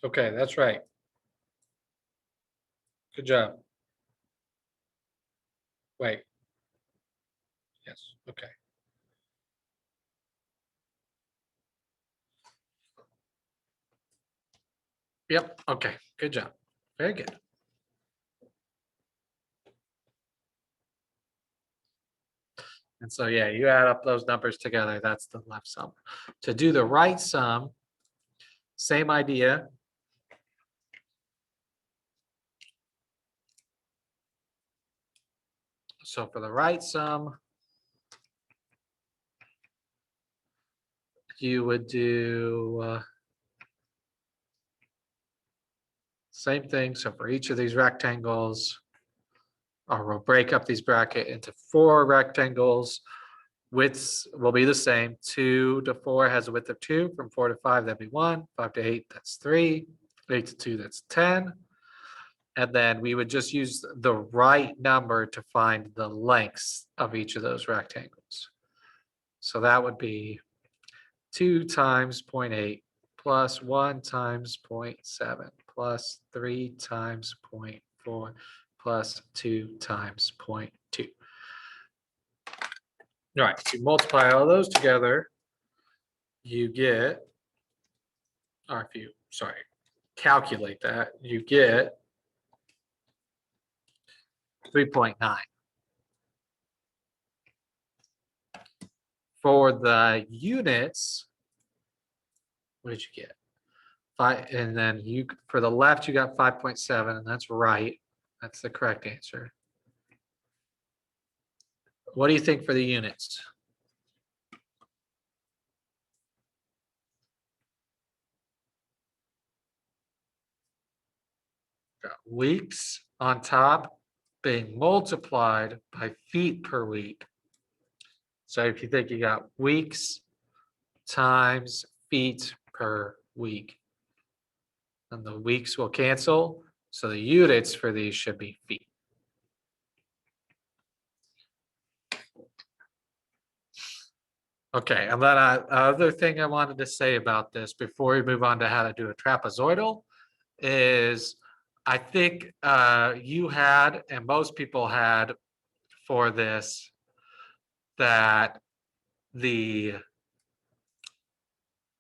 Okay, that's right. Good job. Wait. Yes, okay. Yep, okay, good job. Very good. And so, yeah, you add up those numbers together, that's the left sum. To do the right sum, same idea. So for the right sum, you would do same thing. So for each of these rectangles, or we'll break up these bracket into 4 rectangles. Widths will be the same. 2 to 4 has a width of 2. From 4 to 5, that'd be 1. 5 to 8, that's 3. 8 to 2, that's 10. And then we would just use the right number to find the lengths of each of those rectangles. So that would be 2 times 0.8 plus 1 times 0.7 plus 3 times 0.4 plus 2 times 0.2. All right, so you multiply all those together, you get, or if you, sorry, calculate that, you get 3.9. For the units, what did you get? 5, and then you, for the left, you got 5.7, and that's right. That's the correct answer. What do you think for the units? Got weeks on top being multiplied by feet per week. So if you think you got weeks times feet per week, and the weeks will cancel. So the units for these should be feet. Okay, and then other thing I wanted to say about this before we move on to how to do a trapezoidal is I think you had, and most people had for this, that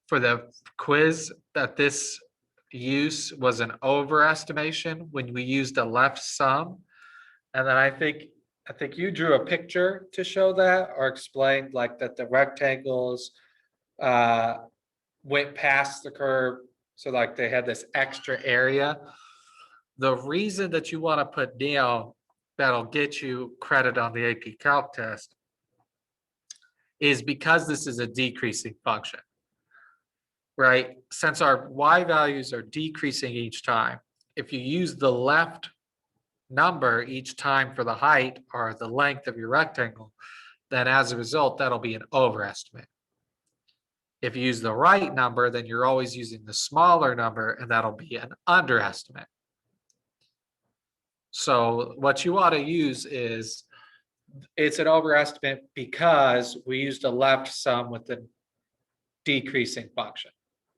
for the quiz, that this use was an overestimation when we used a left sum. And then I think you drew a picture to show that, or explained like that the rectangles went past the curve. So like they had this extra area. The reason that you want to put down that'll get you credit on the AP Calc test is because this is a decreasing function, right? Since our y values are decreasing each time, if you use the left number each time for the height or the length of your rectangle, then as a result, that'll be an overestimate. If you use the right number, then you're always using the smaller number, and that'll be an underestimate. So what you ought to use is, it's an overestimate because we used a left sum with the decreasing function.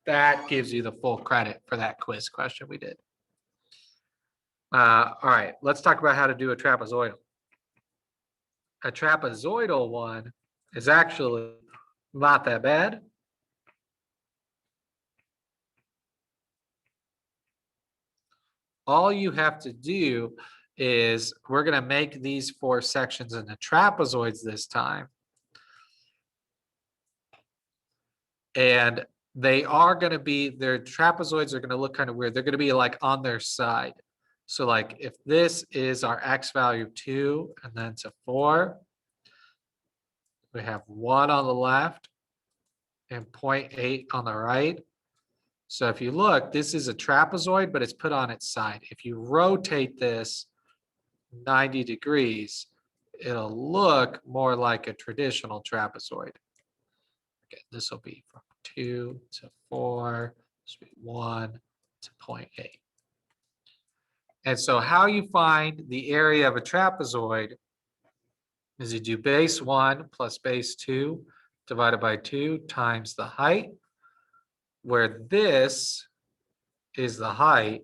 That gives you the full credit for that quiz question we did. All right, let's talk about how to do a trapezoidal. A trapezoidal one is actually not that bad. All you have to do is, we're going to make these 4 sections into trapezoids this time. And they are going to be, their trapezoids are going to look kind of weird. They're going to be like on their side. So like if this is our x value 2 and then to 4, we have 1 on the left and 0.8 on the right. So if you look, this is a trapezoid, but it's put on its side. If you rotate this 90 degrees, it'll look more like a traditional trapezoid. Okay, this will be from 2 to 4, this will be 1 to 0.8. And so how you find the area of a trapezoid is you do base 1 plus base 2 divided by 2 times the height, where this is the height,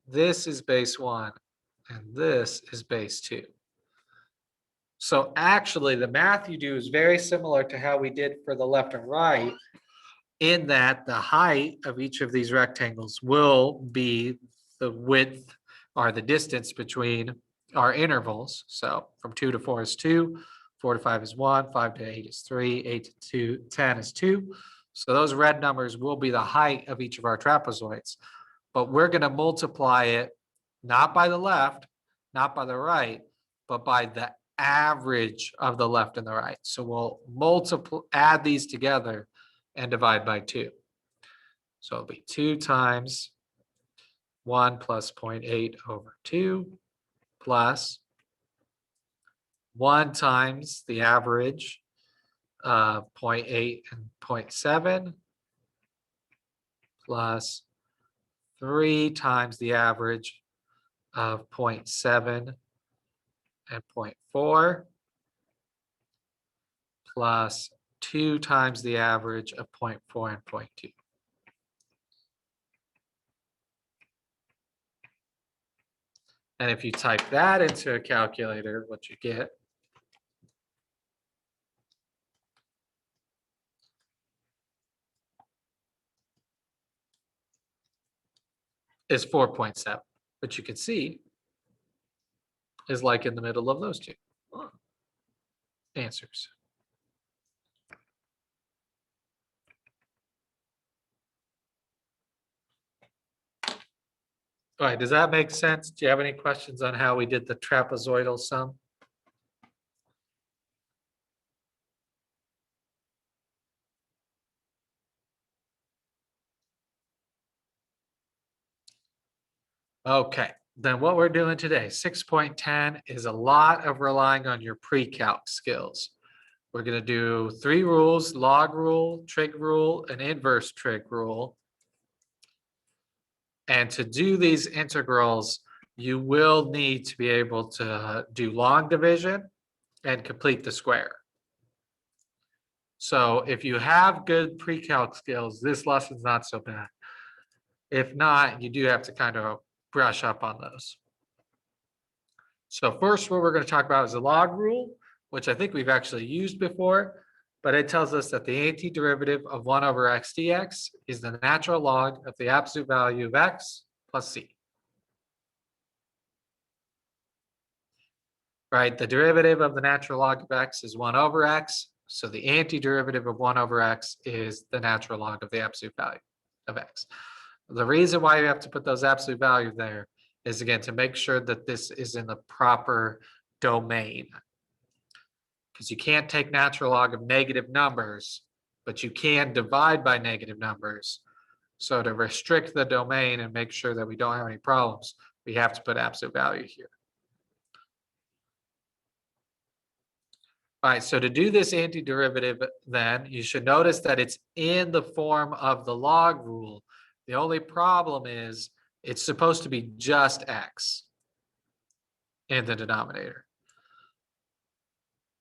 this is base 1, and this is base 2. So actually, the math you do is very similar to how we did for the left and right, in that the height of each of these rectangles will be the width or the distance between our intervals. So from 2 to 4 is 2, 4 to 5 is 1, 5 to 8 is 3, 8 to 2, 10 is 2. So those red numbers will be the height of each of our trapezoids. But we're going to multiply it not by the left, not by the right, but by the average of the left and the right. So we'll add these together and divide by 2. So it'll be 2 times 1 plus 0.8 over 2 plus 1 times the average of 0.8 and 0.7 plus 3 times the average of 0.7 and 0.4 plus 2 times the average of 0.4 and 0.2. And if you type that into a calculator, what you get is 4.7, which you can see is like in the middle of those two answers. All right, does that make sense? Do you have any questions on how we did the trapezoidal sum? Okay, then what we're doing today, 6.10 is a lot of relying on your pre-calc skills. We're going to do 3 rules: log rule, trig rule, and inverse trig rule. And to do these integrals, you will need to be able to do long division and complete the square. So if you have good pre-calc skills, this lesson's not so bad. If not, you do have to kind of brush up on those. So first, what we're going to talk about is the log rule, which I think we've actually used before, but it tells us that the antiderivative of 1 over x dx is the natural log of the absolute value of x plus c. Right, the derivative of the natural log of x is 1 over x, so the antiderivative of 1 over x is the natural log of the absolute value of x. The reason why you have to put those absolute values there is, again, to make sure that this is in the proper domain. Because you can't take natural log of negative numbers, but you can divide by negative numbers. So to restrict the domain and make sure that we don't have any problems, we have to put absolute value here. All right, so to do this antiderivative, then you should notice that it's in the form of the log rule. The only problem is it's supposed to be just x in the denominator.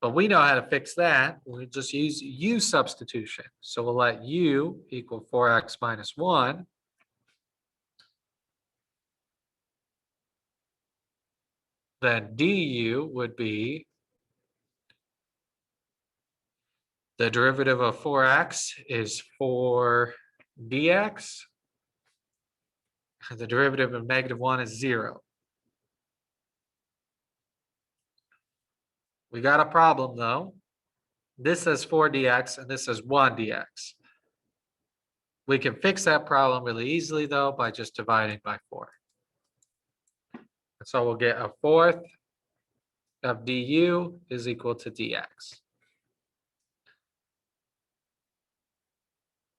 But we know how to fix that. We just use u substitution. So we'll let u equal 4x minus 1. Then du would be the derivative of 4x is 4 dx. The derivative of negative 1 is 0. We got a problem though. This says 4 dx and this says 1 dx. We can fix that problem really easily though by just dividing by 4. So we'll get a fourth of du is equal to dx.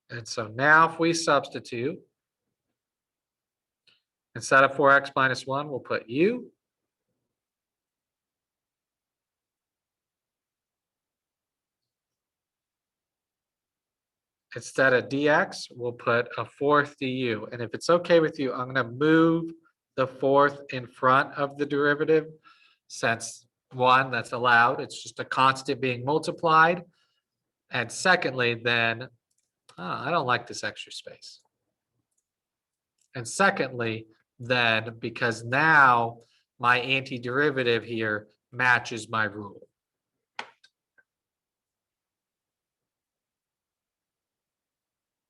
And so now if we substitute, instead of 4x minus 1, we'll put u. Instead of dx, we'll put a fourth du. And if it's okay with you, I'm going to move the fourth in front of the derivative, since 1, that's allowed. It's just a constant being multiplied. And secondly, then, I don't like this extra space. And secondly, then because now my antiderivative here matches my rule.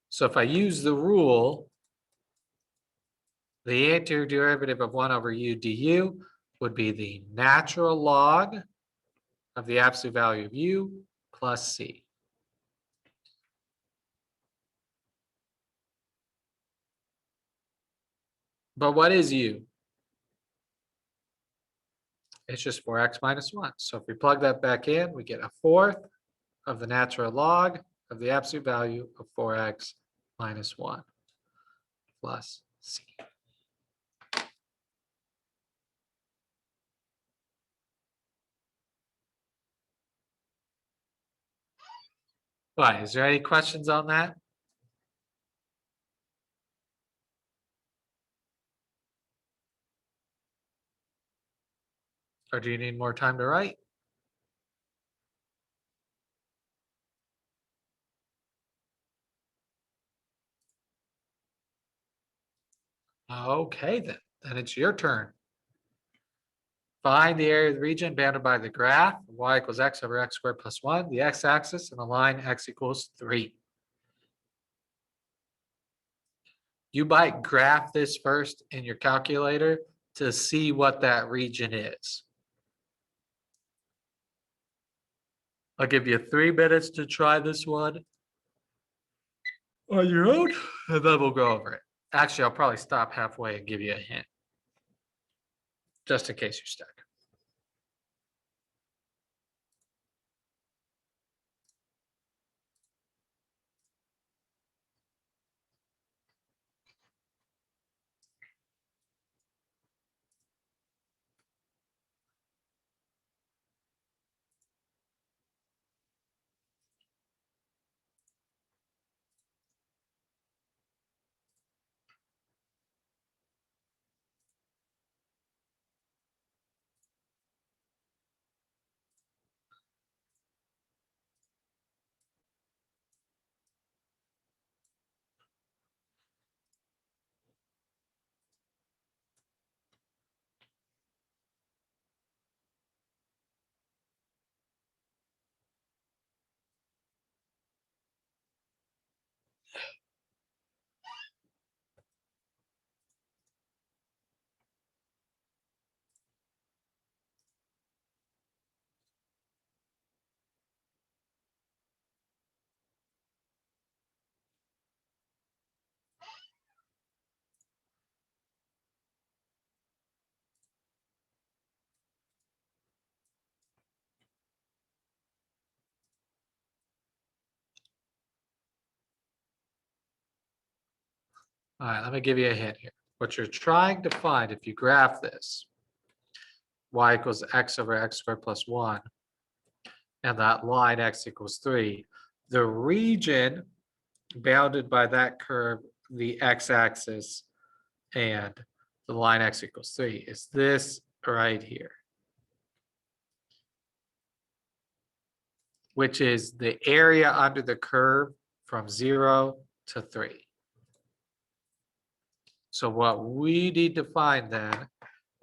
So if I use the rule, the antiderivative of 1 over u du would be the natural log of the absolute value of u plus c. But what is u? It's just 4x minus 1. So if we plug that back in, we get a fourth of the natural log of the absolute value of 4x minus 1 plus c. Why? Is there any questions on that? Or do you need more time to write? Okay, then it's your turn. Find the area of the region bounded by the graph, y equals x over x squared plus 1, the x-axis, and the line x equals 3. You might graph this first in your calculator to see what that region is. I'll give you 3 minutes to try this one on your own, and then we'll go over it. Actually, I'll probably stop halfway and give you a hint, just in case you're stuck. All right, let me give you a hint here. What you're trying to find, if you graph this, y equals x over x squared plus 1, and that line x equals 3, the region bounded by that curve, the x-axis, and the line x equals 3 is this right here, which is the area under the curve from 0 to 3. So what we need to find then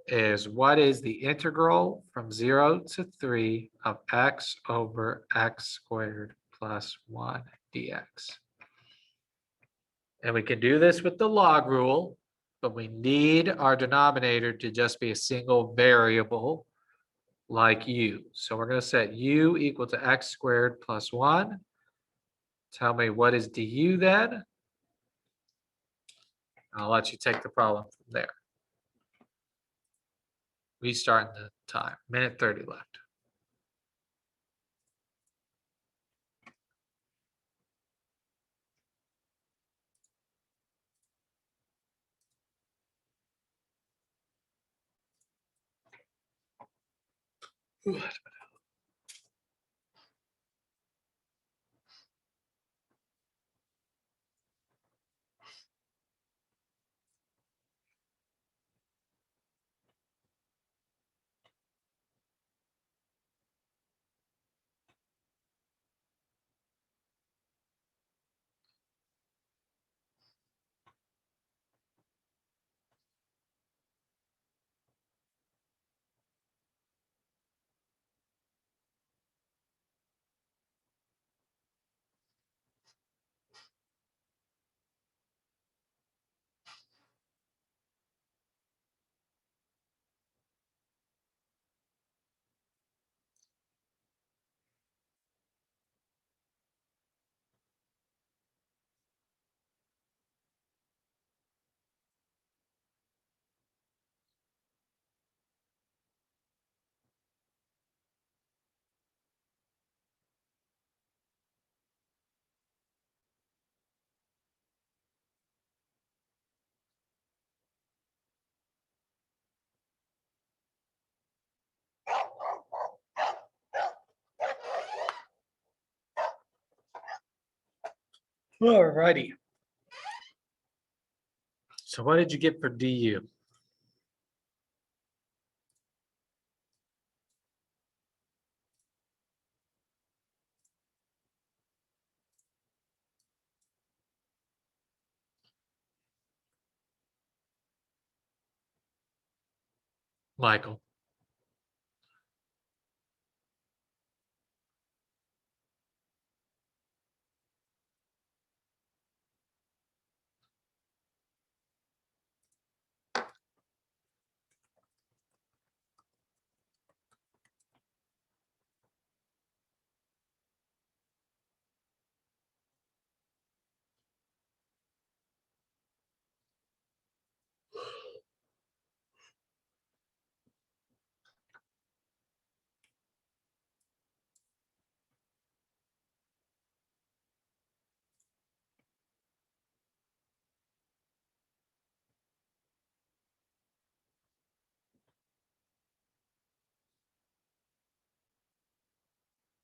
is what is the integral from 0 to 3 of x over x squared plus 1 dx. And we can do this with the log rule, but we need our denominator to just be a single variable like u. So we're going to set u equal to x squared plus 1. Tell me what is du then. I'll let you take the problem from there. We start in the time, minute 30 left. Alrighty. So what did you get for du? Michael.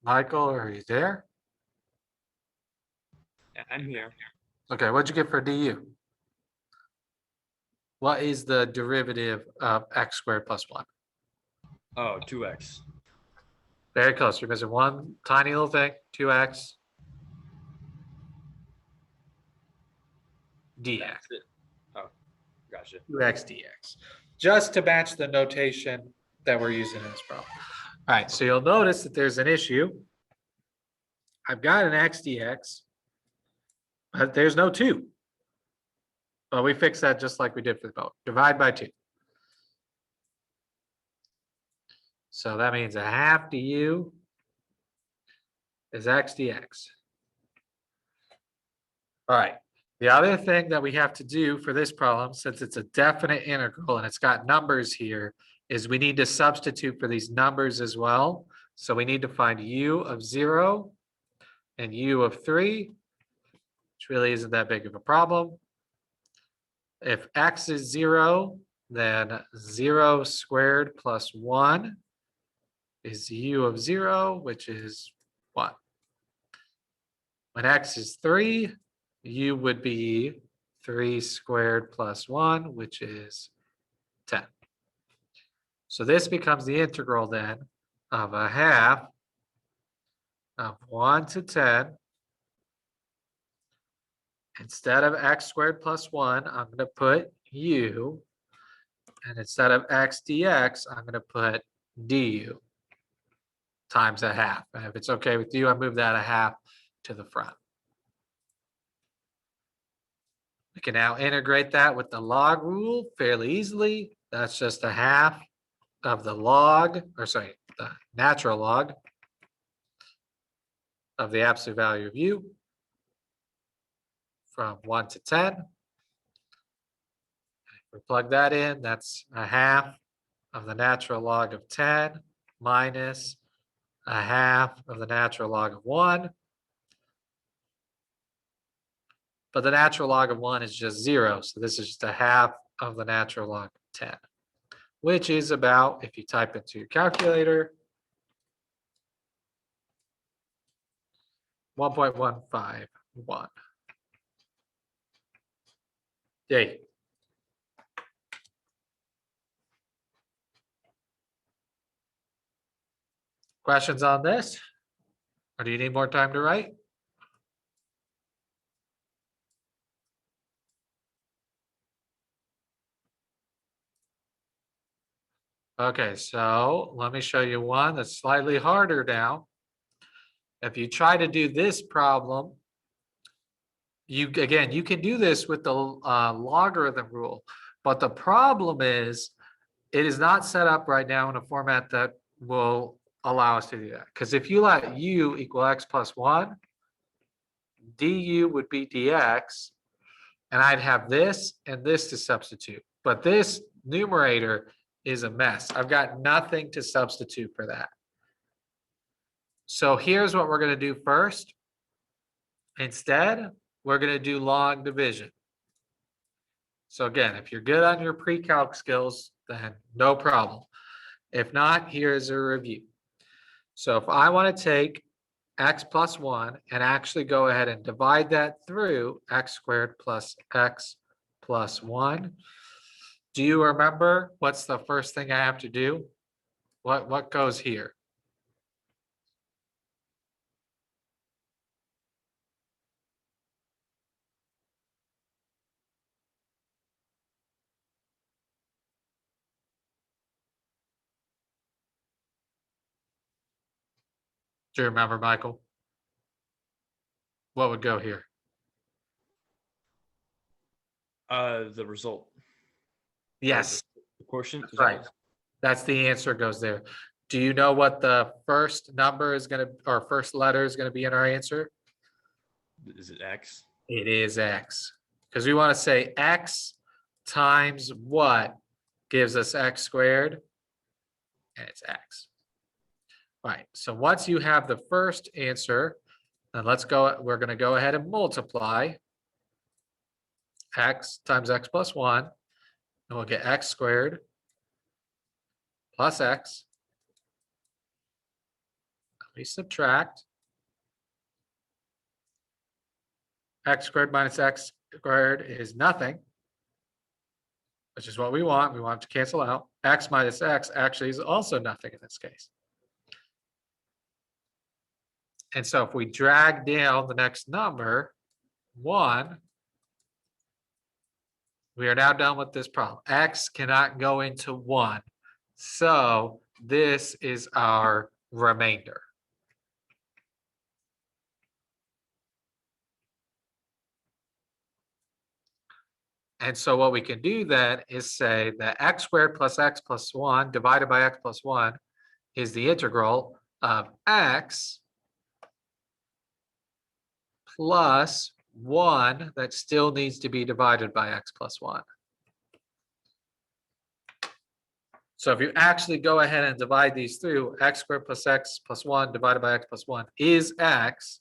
Michael, are you there? Yeah, I'm here. Okay, what'd you get for du? What is the derivative of x squared plus 1? Oh, 2x. Very close. You're missing one tiny little thing, 2x dx. That's it. Oh, gotcha. 2x dx. Just to match the notation that we're using in this problem. All right, so you'll notice that there's an issue. I've got an x dx, but there's no 2. Well, we fixed that just like we did for the boat. Divide by 2. So that means a half du is x dx. All right. The other thing that we have to do for this problem, since it's a definite integral and it's got numbers here, is we need to substitute for these numbers as well. So we need to find u of 0 and u of 3, which really isn't that big of a problem. If x is 0, then 0 squared plus 1 is u of 0, which is 1. When x is 3, u would be 3 squared plus 1, which is 10. So this becomes the integral then of a half of 1 to 10. Instead of x squared plus 1, I'm going to put u. And instead of x dx, I'm going to put du times a half. And if it's okay with you, I move that a half to the front. We can now integrate that with the log rule fairly easily. That's just a half of the log, or sorry, the natural log of the absolute value of u from 1 to 10. If we plug that in, that's a half of the natural log of 10 minus a half of the natural log of 1. But the natural log of 1 is just 0. So this is just a half of the natural log of 10, which is about, if you type into your calculator, 1.151. Yay. Questions on this? Or do you need more time to write? Okay, so let me show you one that's slightly harder now. If you try to do this problem, you can do this with the logarithm rule, but the problem is it is not set up right now in a format that will allow us to do that. Because if you let u equal x plus 1, du would be dx, and I'd have this and this to substitute. But this numerator is a mess. I've got nothing to substitute for that. So here's what we're going to do first. Instead, we're going to do log division. So again, if you're good on your pre-calc skills, then no problem. If not, here's a review. So if I want to take x plus 1 and actually go ahead and divide that through x squared plus x plus 1. Do you remember what's the first thing I have to do? What goes here? Do you remember, Michael? What would go here? The result. Yes, The quotient. that's right. That's the answer goes there. Do you know what the first number is going to, or first letter is going to be in our answer? Is it x? It is x. Because we want to say x times what gives us x squared? And it's x. All right, so once you have the first answer, then let's go, we're going to go ahead and multiply x times x plus 1, and we'll get x squared plus x. We subtract x squared minus x squared is nothing, which is what we want. We want it to cancel out. X minus x actually is also nothing in this case. And so if we drag down the next number, 1, we are now done with this problem. X cannot go into 1. So this is our remainder. And so what we can do then is say that x squared plus x plus 1 divided by x plus 1 is the integral of x plus 1 that still needs to be divided by x plus 1. So if you actually go ahead and divide these through, x squared plus x plus 1 divided by x plus 1 is x,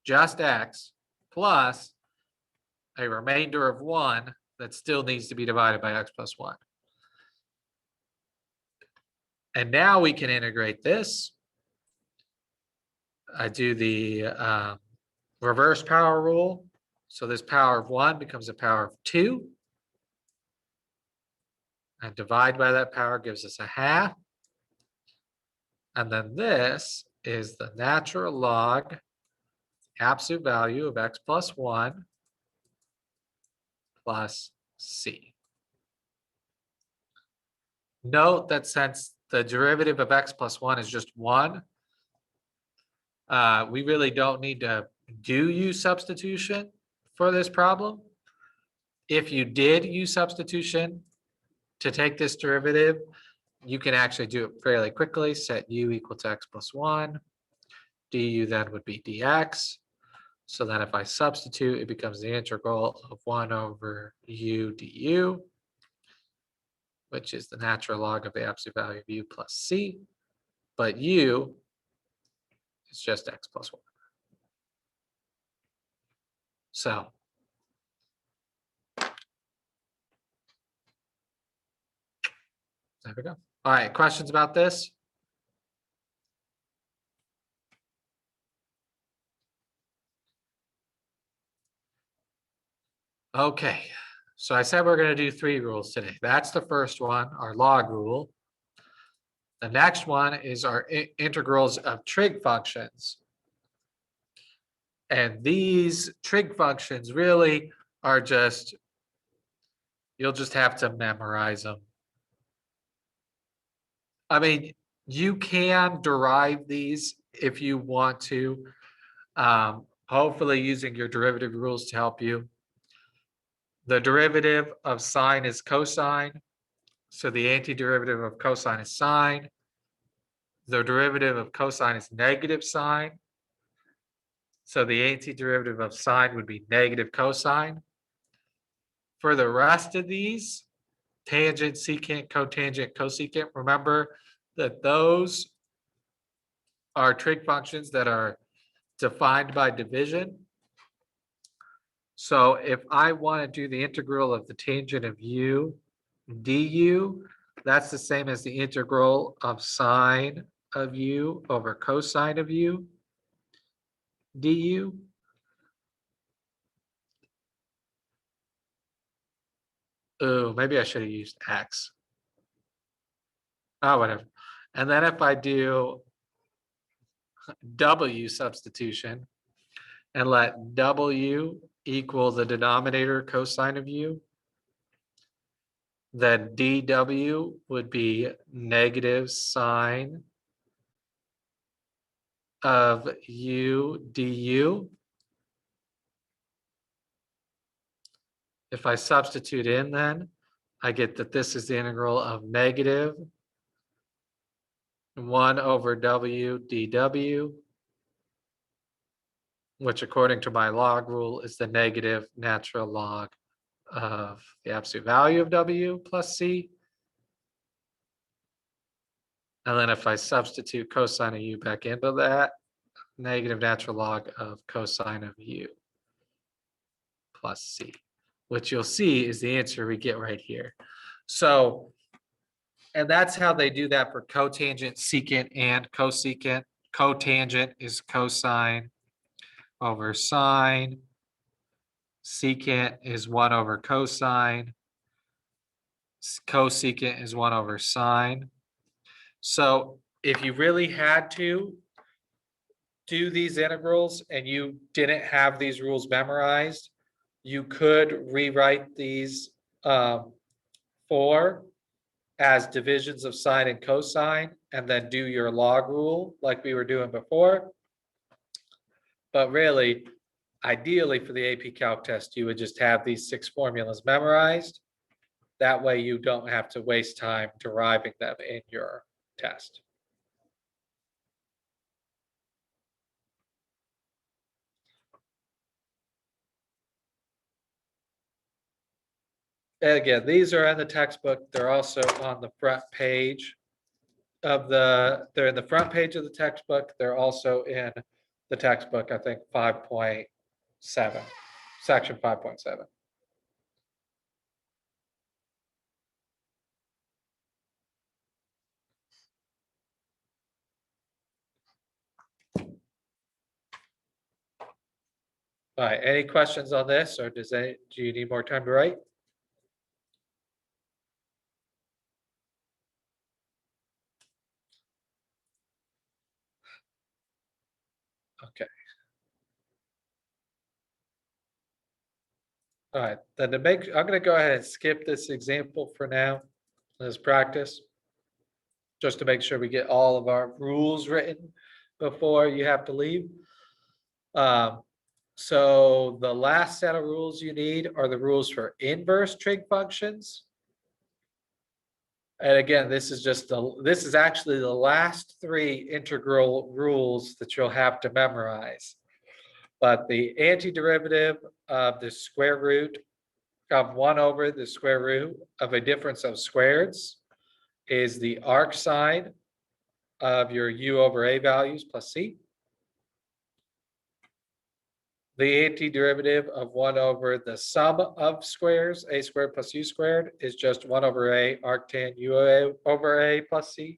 just x, plus a remainder of 1 that still needs to be divided by x plus 1. And now we can integrate this. I do the reverse power rule. So this power of 1 becomes a power of 2. And divide by that power gives us a half. And then this is the natural log, absolute value of x plus 1 plus c. Note that since the derivative of x plus 1 is just 1, we really don't need to do u substitution for this problem. If you did use substitution to take this derivative, you can actually do it fairly quickly. Set u equal to x plus 1. Du then would be dx. So then if I substitute, it becomes the integral of 1 over u du, which is the natural log of the absolute value of u plus c. But u is just x plus 1. So there we go. All right, questions about this? Okay, so I said we're going to do 3 rules today. That's the first one, our log rule. The next one is our integrals of trig functions. And these trig functions really are just, you'll just have to memorize them. I mean, you can derive these if you want to, hopefully using your derivative rules to help you. The derivative of sine is cosine. So the antiderivative of cosine is sine. The derivative of cosine is negative sine. So the antiderivative of sine would be negative cosine. For the rest of these, tangent, secant, cotangent, cosecant, remember that those are trig functions that are defined by division. So if I want to do the integral of the tangent of u du, that's the same as the integral of sine of u over cosine of u. du. Oh, maybe I should have used x. Oh, whatever. And then if I do w substitution and let w equal the denominator cosine of u, then dw would be negative sine of u du. If I substitute in then, I get that this is the integral of negative 1 over w dw, which according to my log rule is the negative natural log of the absolute value of w plus c. And then if I substitute cosine of u back into that, negative natural log of cosine of u plus c, which you'll see is the answer we get right here. So, and that's how they do that for cotangent, secant, and cosecant. Cotangent is cosine over sine. Secant is 1 over cosine. Cosecant is 1 over sine. So if you really had to do these integrals and you didn't have these rules memorized, you could rewrite these four as divisions of sine and cosine and then do your log rule like we were doing before. But really, ideally for the AP Calc test, you would just have these 6 formulas memorized. That way you don't have to waste time deriving them in your test. And again, these are in the textbook. They're also on the front page of they're in the front page of the textbook. They're also in the textbook, I think 5.7, section 5.7. All right, any questions on this, or do you need more time to write? Okay. All right, then I'm gonna go ahead and skip this example for now, as practice. Just to make sure we get all of our rules written before you have to leave. So the last set of rules you need are the rules for inverse trig functions. And again, this is actually the last 3 integral rules that you'll have to memorize. But the antiderivative of the square root of 1 over the square root of a difference of squareds is the arc sine of your u over a values plus c. The antiderivative of 1 over the sum of squares, a squared plus u squared, is just 1 over a arctan u over a plus c.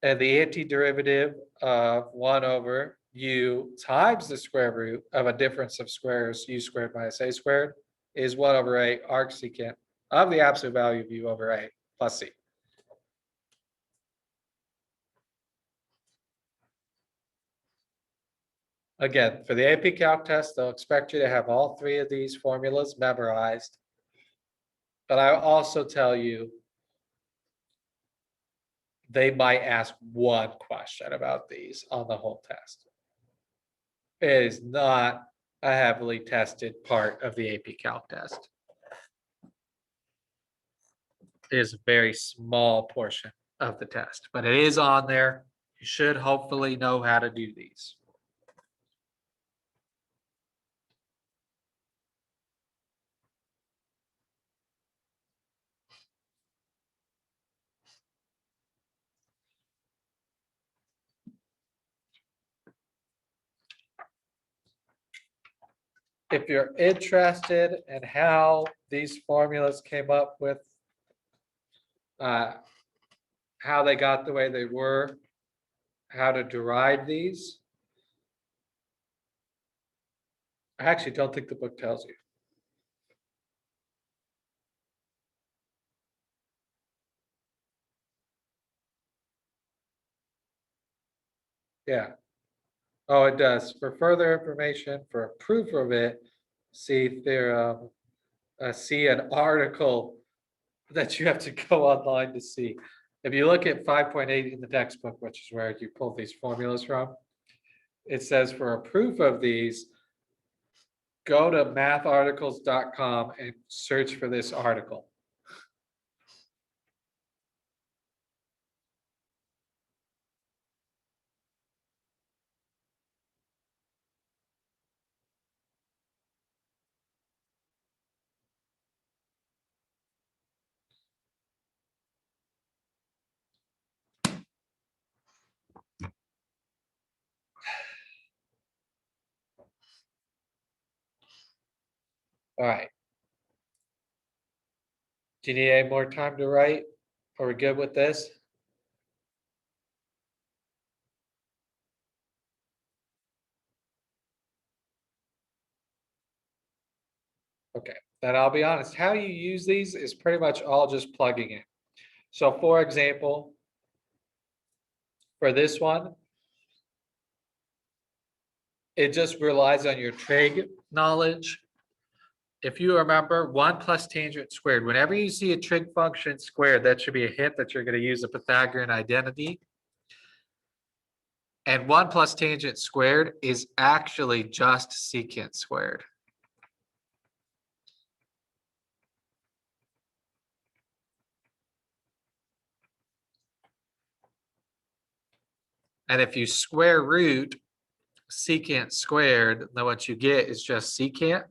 And the antiderivative of 1 over u times the square root of a difference of squares, u squared minus a squared, is 1 over a arcsecant of the absolute value of u over a plus c. Again, for the AP Calc test, they'll expect you to have all 3 of these formulas memorized. But I also tell you, they might ask 1 question about these on the whole test. It is not a heavily tested part of the AP Calc test. It is a very small portion of the test, but it is on there. You should hopefully know how to do these. If you're interested in how these formulas came up with how they got the way they were, how to derive these. I actually don't think the book tells you. Yeah. Oh, it does. For further information, for a proof of it, see theorem, see an article that you have to go online to see. If you look at 5.8 in the textbook, which is where you pull these formulas from, it says for a proof of these, go to matharticles.com and search for this article. All right. Do you need any more time to write? Are we good with this? Okay, then I'll be honest, how you use these is pretty much all just plugging in. So for example, for this one, it just relies on your trig knowledge. If you remember 1 plus tangent squared, whenever you see a trig function squared, that should be a hint that you're going to use a Pythagorean identity. And 1 plus tangent squared is actually just secant squared. And if you square root secant squared, then what you get is just secant.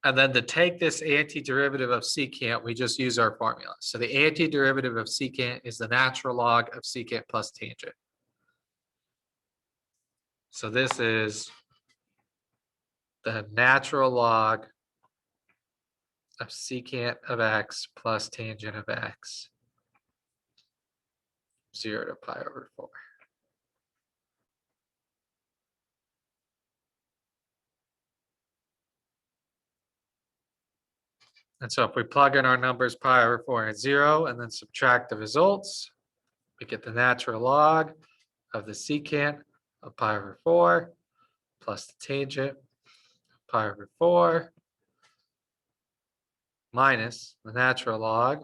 And then to take this antiderivative of secant, we just use our formula. So the antiderivative of secant is the natural log of secant plus tangent. So this is the natural log of secant of x plus tangent of x, 0 to pi over 4. And so if we plug in our numbers pi over 4 and 0 and then subtract the results, we get the natural log of the secant of pi over 4 plus the tangent of pi over 4 minus the natural log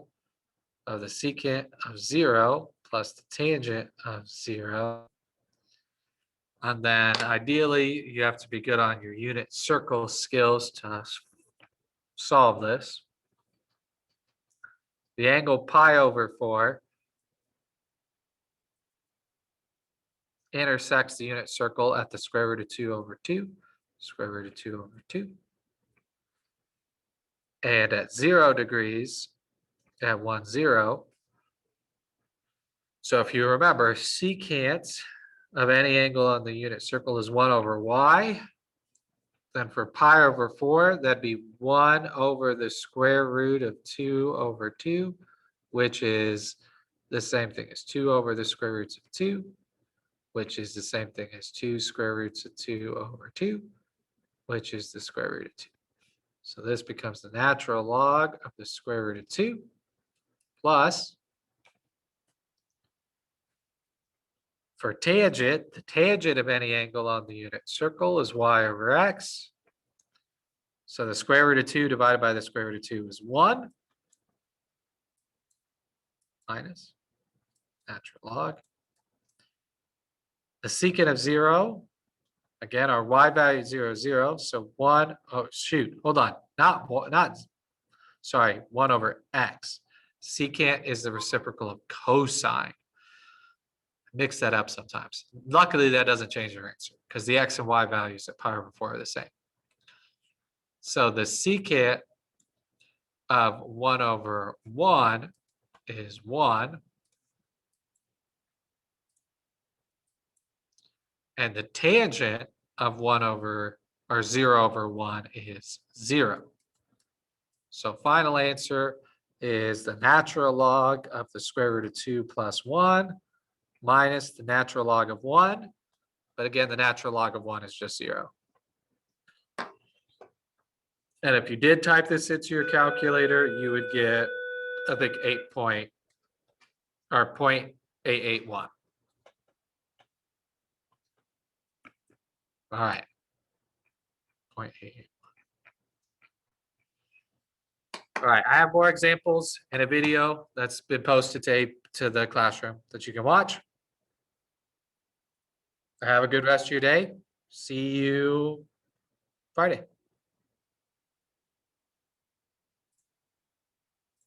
of the secant of 0 plus the tangent of 0. And then ideally, you have to be good on your unit circle skills to solve this. The angle pi over 4 intersects the unit circle at the square root of 2 over 2, square root of 2 over 2. And at 0 degrees, at 1, 0. So if you remember, secant of any angle on the unit circle is 1 over y. Then for pi over 4, that'd be 1 over the square root of 2 over 2, which is the same thing as 2 over the square roots of 2, which is the same thing as 2 square roots of 2 over 2, which is the square root of 2. So this becomes the natural log of the square root of 2 plus, for tangent, the tangent of any angle on the unit circle is y over x. So the square root of 2 divided by the square root of 2 is 1 minus natural log. The secant of 0, again, our y value is 0, 0. So 1, oh, shoot, hold on. Sorry, 1 over x. Secant is the reciprocal of cosine. Mix that up sometimes. Luckily, that doesn't change your answer because the x and y values at pi over 4 are the same. So the secant of 1 over 1 is 1. And the tangent of 1 over, or 0 over 1 is 0. So final answer is the natural log of the square root of 2 plus 1 minus the natural log of 1. But again, the natural log of 1 is just 0. And if you did type this into your calculator, you would get, I think, 0.881. All right. 0.88. All right, I have more examples in a video that's been posted to the classroom that you can watch. Have a good rest of your day. See you Friday.